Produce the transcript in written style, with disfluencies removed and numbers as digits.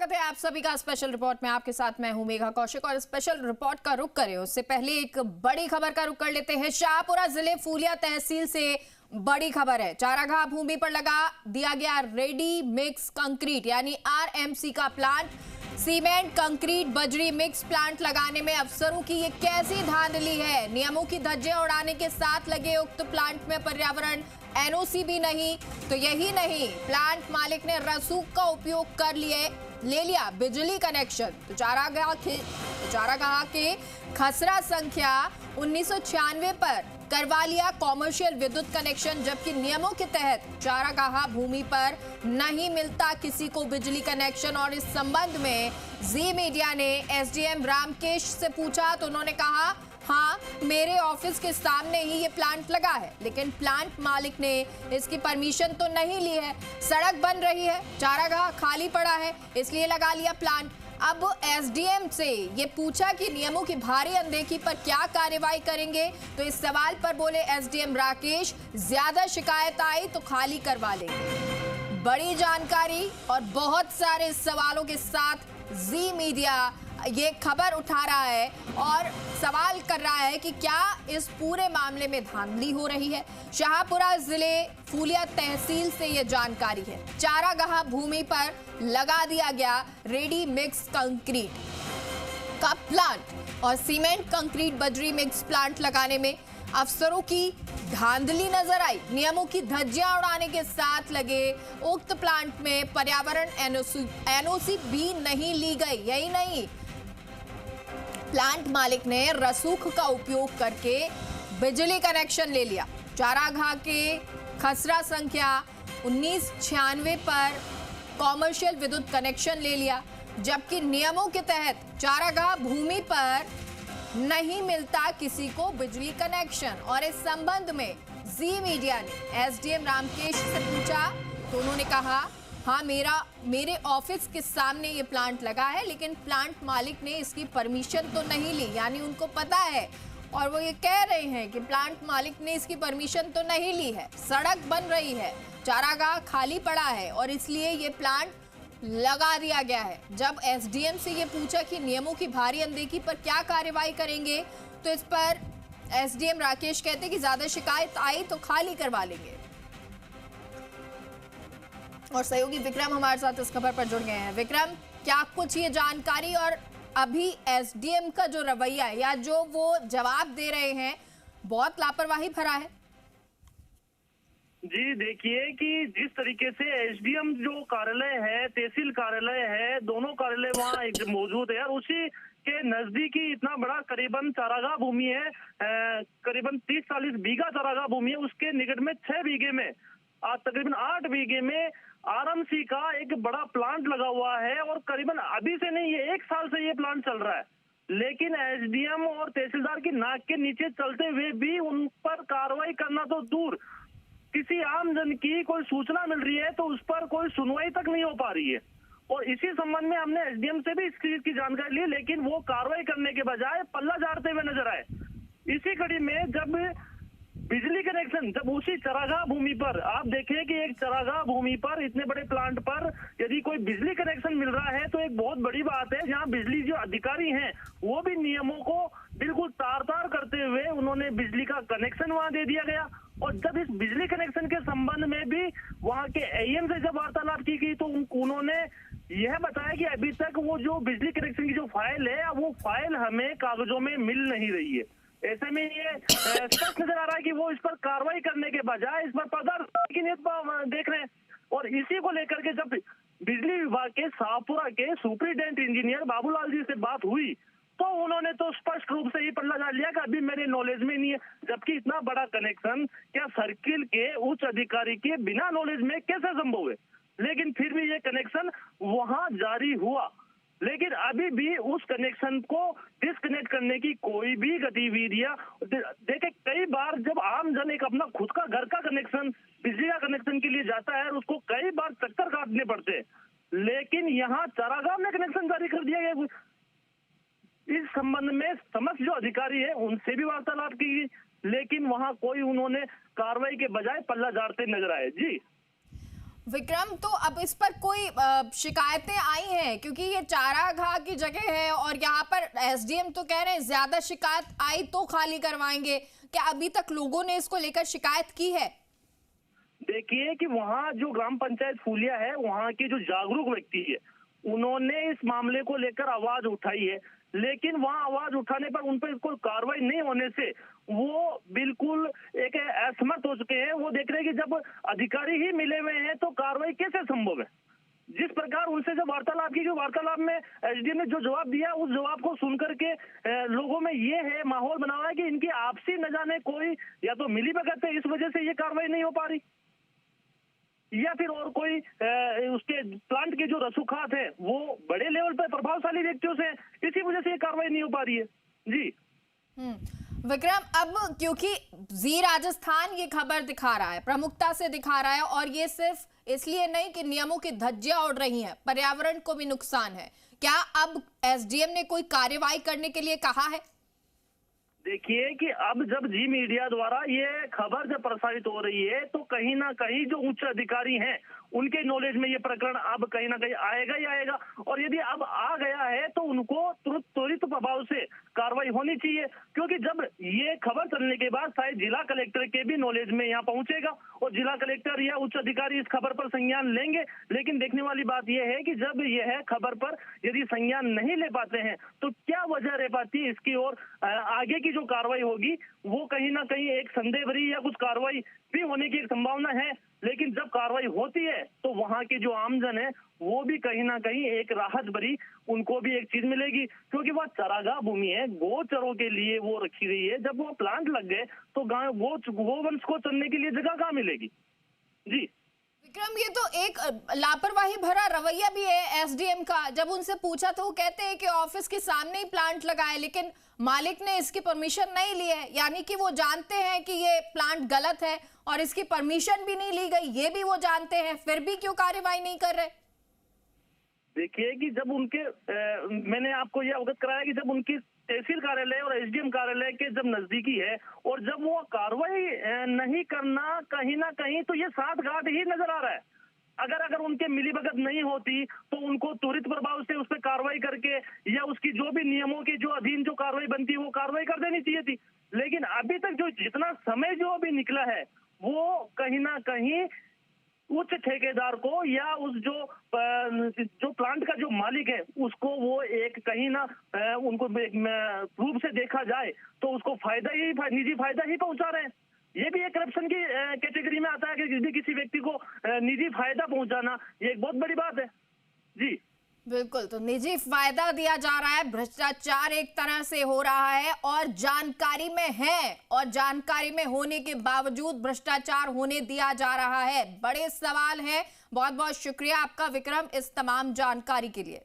स्वागत है आप सभी का स्पेशल रिपोर्ट में। आपके साथ मैं हूं मेघा कौशिक और स्पेशल रिपोर्ट का रुख करें उससे पहले एक बड़ी खबर का रुख कर लेते हैं। शाहपुरा जिले फूलिया तहसील से बड़ी खबर है। चारागाह भूमि पर लगा दिया गया रेडी मिक्स कंक्रीट यानी आरएमसी का प्लांट। सीमेंट कंक्रीट बजरी मिक्स प्लांट लगाने में अफसरों की ये कैसी धांधली है। नियमों की धज्जियां उड़ाने के साथ लगे उक्त प्लांट में पर्यावरण एनओसी भी नहीं। तो यही नहीं, प्लांट मालिक ने रसूख का उपयोग कर ले लिया बिजली कनेक्शन। तो चारागाह के खसरा संख्या 1996 पर करवा लिया कॉमर्शियल विद्युत कनेक्शन, जबकि नियमों के तहत चारागाह भूमि पर नहीं मिलता किसी को बिजली कनेक्शन। और इस संबंध में जी मीडिया ने एसडीएम रामकेश से पूछा तो उन्होंने कहा, हाँ मेरे ऑफिस के सामने ही ये प्लांट लगा है, लेकिन प्लांट मालिक ने इसकी परमिशन तो नहीं ली है। सड़क बन रही है, चारागाह खाली पड़ा है, इसलिए लगा लिया प्लांट। अब एसडीएम से ये पूछा कि नियमों की भारी अनदेखी पर क्या कार्रवाई करेंगे, तो इस सवाल पर बोले एसडीएम राकेश, ज्यादा शिकायत आई तो खाली करवा लेंगे। बड़ी जानकारी और बहुत सारे सवालों के साथ जी मीडिया ये खबर उठा रहा है और सवाल कर रहा है कि क्या इस पूरे मामले में धांधली हो रही है। शाहपुरा जिले फूलिया तहसील से ये जानकारी है। चारागाह भूमि पर लगा दिया गया रेडी मिक्स कंक्रीट का प्लांट और सीमेंट कंक्रीट बजरी मिक्स प्लांट लगाने में अफसरों की धांधली नजर आई। नियमों की धज्जियां उड़ाने के साथ लगे उक्त प्लांट में पर्यावरण एनओसी भी नहीं ली गई। यही नहीं, प्लांट मालिक ने रसूख का उपयोग करके बिजली कनेक्शन ले लिया। चारागाह के खसरा संख्या 1996 पर कॉमर्शियल विद्युत कनेक्शन ले लिया, जबकि नियमों के तहत चारागाह भूमि पर नहीं मिलता किसी को बिजली कनेक्शन। और इस संबंध में जी मीडिया ने एसडीएम रामकेश से पूछा तो उन्होंने कहा, हाँ मेरे ऑफिस के सामने ये प्लांट लगा है, लेकिन प्लांट मालिक ने इसकी परमिशन तो नहीं ली। यानी उनको पता है और वो ये कह रहे हैं कि प्लांट मालिक ने इसकी परमिशन तो नहीं ली है। सड़क बन रही है, चारागाह खाली पड़ा है और इसलिए ये प्लांट लगा दिया गया है। जब एसडीएम से ये पूछा कि नियमों की भारी अनदेखी पर क्या कार्रवाई करेंगे, तो इस पर एसडीएम राकेश कहते कि ज्यादा शिकायत आई तो खाली करवा लेंगे। और सहयोगी विक्रम हमारे साथ इस खबर पर जुड़ गए हैं। विक्रम, क्या कुछ ये जानकारी और अभी एसडीएम का जो रवैया है या जो वो जवाब दे रहे हैं बहुत लापरवाही भरा है? जी देखिए कि जिस तरीके से एसडीएम जो कार्यालय है, तहसील कार्यालय है, दोनों कार्यालय वहाँ एक मौजूद है और उसी के नजदीकी इतना बड़ा करीबन चारागाह भूमि है, करीबन 30-40 बीघा चारागाह भूमि है। उसके निकट में 6 बीघे में तकरीबन 8 बीघे में आरएमसी का एक बड़ा प्लांट लगा हुआ है और करीबन अभी से नहीं, ये 1 साल से ये प्लांट चल रहा है। लेकिन एसडीएम और तहसीलदार की नाक के नीचे चलते हुए भी उन पर कार्रवाई करना तो दूर, किसी आम जन की कोई सूचना मिल रही है तो उस पर कोई सुनवाई तक नहीं हो पा रही है। और इसी संबंध में हमने एसडीएम से भी इस चीज की जानकारी ली, लेकिन वो कार्रवाई करने के बजाय पल्ला झाड़ते हुए नजर आए। इसी कड़ी में जब बिजली कनेक्शन, जब उसी चारागाह भूमि पर आप देखें कि एक चारागाह भूमि पर इतने बड़े प्लांट पर यदि कोई बिजली कनेक्शन मिल रहा है तो एक बहुत बड़ी बात है। जहां बिजली जो अधिकारी हैं वो भी नियमों को बिल्कुल तार-तार करते हुए उन्होंने बिजली का कनेक्शन वहां दे दिया गया। और जब इस बिजली कनेक्शन के संबंध में भी वहां के एईएम से जब वार्तालाप की गई तो उन्होंने यह बताया कि अभी तक वो जो बिजली कनेक्शन की जो फाइल है वो फाइल हमें कागजों में मिल नहीं रही है। ऐसे में ये स्पष्ट नजर आ रहा है कि वो इस पर कार्रवाई करने के बजाय इस पर पर्दा की नीयत देख रहे हैं। और इसी को लेकर के जब बिजली विभाग के शाहपुरा के सुपरिटेंडेंट इंजीनियर बाबूलाल जी से बात हुई तो उन्होंने तो स्पष्ट रूप से ही पल्ला झाड़ लिया कि अभी मेरे नॉलेज में नहीं है। जबकि इतना बड़ा कनेक्शन क्या सर्किल के उच्च अधिकारी के बिना नॉलेज में कैसे संभव है? लेकिन फिर भी ये कनेक्शन वहां जारी हुआ, लेकिन अभी भी उस कनेक्शन को डिस्कनेक्ट करने की कोई भी गतिविधियां देखे। कई बार जब आम जन एक अपना खुद का घर का कनेक्शन, बिजली का कनेक्शन के लिए जाता है उसको कई बार चक्कर काटने पड़ते हैं, लेकिन यहाँ चारागाह में कनेक्शन जारी कर दिया गया। इस संबंध में समस्त जो अधिकारी है उनसे भी वार्तालाप की, लेकिन वहां कोई उन्होंने कार्रवाई के बजाय पल्ला झाड़ते नजर आए। जी विक्रम, तो अब इस पर कोई शिकायतें आई हैं? क्योंकि ये चारागाह की जगह है और यहाँ पर एसडीएम तो कह रहे हैं ज्यादा शिकायत आई तो खाली करवाएंगे। क्या अभी तक लोगों ने इसको लेकर शिकायत की है? देखिए कि वहाँ जो ग्राम पंचायत फूलिया है, वहाँ के जो जागरूक व्यक्ति है, उन्होंने इस मामले को लेकर आवाज उठाई है, लेकिन वहाँ आवाज उठाने पर उन पर कोई कार्रवाई नहीं होने से वो बिल्कुल एक असमर्थ हो चुके हैं। वो देख रहे हैं कि जब अधिकारी ही मिले हुए हैं तो कार्रवाई कैसे संभव है। जिस प्रकार उनसे जब वार्तालाप की, वार्तालाप में एसडीएम ने जो जवाब दिया, उस जवाब को सुनकर के लोगों में ये है माहौल बना हुआ है कि इनकी आपसी न जाने कोई या तो मिली भगत है, इस वजह से ये कार्रवाई नहीं हो पा रही, या फिर और कोई उसके प्लांट के जो रसूखात है वो बड़े लेवल पर प्रभावशाली व्यक्तियों से, इसी वजह से ये कार्रवाई नहीं हो पा रही है। जी विक्रम, अब क्योंकि जी राजस्थान ये खबर दिखा रहा है, प्रमुखता से दिखा रहा है, और ये सिर्फ इसलिए नहीं कि नियमों की धज्जियां उड़ रही हैं, पर्यावरण को भी नुकसान है, क्या अब एसडीएम ने कोई कार्यवाही करने के लिए कहा है? देखिए कि अब जब जी मीडिया द्वारा ये खबर जब प्रसारित हो रही है तो कहीं ना कहीं जो उच्च अधिकारी हैं उनके नॉलेज में ये प्रकरण अब कहीं ना कहीं आएगा ही आएगा, और यदि अब आ गया है तो उनको त्वरित प्रभाव से कार्रवाई होनी चाहिए, क्योंकि जब ये खबर चलने के बाद शायद जिला कलेक्टर के भी नॉलेज में यहाँ पहुंचेगा और जिला कलेक्टर या उच्च अधिकारी इस खबर पर संज्ञान लेंगे। लेकिन देखने वाली बात यह है कि जब यह खबर पर यदि संज्ञान नहीं ले पाते हैं तो क्या वजह रह पाती है इसकी, और आगे की जो कार्रवाई होगी वो कहीं ना कहीं एक संदेह भरी या कुछ कार्रवाई भी होने की एक संभावना है। लेकिन जब कार्रवाई होती है तो वहां के जो आमजन है वो भी कहीं ना कहीं एक राहत भरी उनको भी एक चीज मिलेगी, क्योंकि वह चारागाह भूमि है, गोचरों के लिए वो रखी गई है। जब वो प्लांट लग गए तो गोवंश को चलने के लिए जगह कहाँ मिलेगी। जी विक्रम, ये तो एक लापरवाही भरा रवैया भी है एसडीएम का। जब उनसे पूछा तो वो कहते हैं कि ऑफिस के सामने ही प्लांट लगाए, लेकिन मालिक ने इसकी परमिशन नहीं ली है, यानी कि वो जानते हैं कि ये प्लांट गलत है और इसकी परमिशन भी नहीं ली गई, ये भी वो जानते हैं, फिर भी क्यों कार्रवाई नहीं कर रहे? देखिए कि जब उनके मैंने आपको यह अवगत कराया कि जब उनकी तहसील कार्यालय और एसडीएम कार्यालय के जब नजदीकी है और जब वो कार्रवाई नहीं करना, कहीं ना कहीं तो ये साठगांठ ही नजर आ रहा है। अगर उनके मिलीभगत नहीं होती तो उनको त्वरित प्रभाव से उस पर कार्रवाई करके या उसकी जो भी नियमों के जो अधीन जो कार्रवाई बनती है वो कार्रवाई कर देनी चाहिए थी। लेकिन अभी तक जो जितना समय जो अभी निकला है वो कहीं ना कहीं उच्च ठेकेदार को या उस जो प्लांट का जो मालिक है उसको वो एक कहीं ना उनको रूप से देखा जाए तो उसको निजी फायदा ही पहुंचा रहे हैं। ये भी एक करप्शन की कैटेगरी में आता है कि किसी व्यक्ति को निजी फायदा पहुंचाना, ये एक बहुत बड़ी बात है। जी बिल्कुल, तो निजी फायदा दिया जा रहा है, भ्रष्टाचार एक तरह से हो रहा है और जानकारी में है, और जानकारी में होने के बावजूद भ्रष्टाचार होने दिया जा रहा है। बड़े सवाल है। बहुत बहुत शुक्रिया आपका विक्रम इस तमाम जानकारी के लिए।